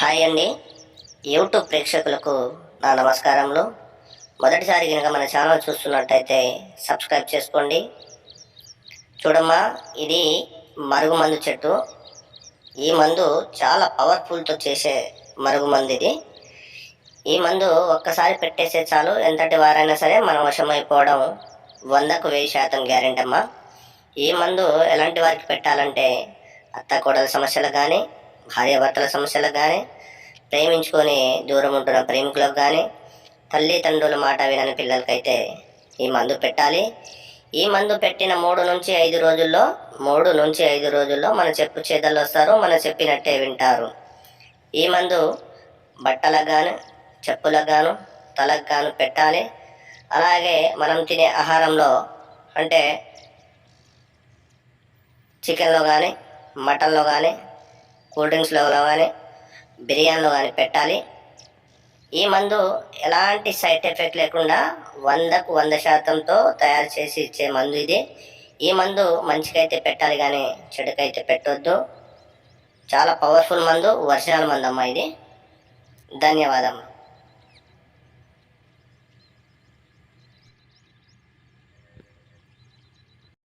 Hi అండి. YouTube ప్రేక్షకులకు నా నమస్కారములు. మొదటిసారి కనుక మన ఛానల్ చూస్తున్నట్టయితే సబ్స్క్రైబ్ చేసుకోండి. చూడమ్మా, ఇది మరుగుమందు చెట్టు. ఈ మందు చాలా పవర్ఫుల్తో చేసే మరుగుమందు ఇది. ఈ మందు ఒక్కసారి పెట్టేస్తే చాలు, ఎంతటి వారైనా సరే మన వశమైపోవడం 100కు 1000% గ్యారెంటీ అమ్మా. ఈ మందు ఎలాంటి వారికి పెట్టాలంటే అత్తాకోడల సమస్యలకు కానీ, భార్యాభర్తల సమస్యలకు కానీ, ప్రేమించుకొని దూరం ఉంటున్న ప్రేమికులకు కానీ, తల్లిదండ్రుల మాట వినని పిల్లలకైతే ఈ మందు పెట్టాలి. ఈ మందు పెట్టిన 3 నుంచి 5 రోజుల్లో మన చెప్పు చేదలు వస్తారు, మన చెప్పినట్టే వింటారు. ఈ మందు బట్టలకు గాను, చెప్పులకు గాను, తలకు గాను పెట్టాలి. అలాగే మనం తినే ఆహారంలో అంటే చికెన్లో కానీ, మటన్లో కానీ, కూల్ డ్రింక్స్లో కానీ, బిర్యానీలో కానీ పెట్టాలి. ఈ మందు ఎలాంటి సైడ్ ఎఫెక్ట్ లేకుండా 100కు 100%తో తయారు చేసి ఇచ్చే మందు ఇది. ఈ మందు మంచికైతే పెట్టాలి కానీ చెడుకైతే పెట్టొద్దు. చాలా పవర్ఫుల్ మందు, ఒరిజినల్ మందు అమ్మా ఇది. ధన్యవాదములు.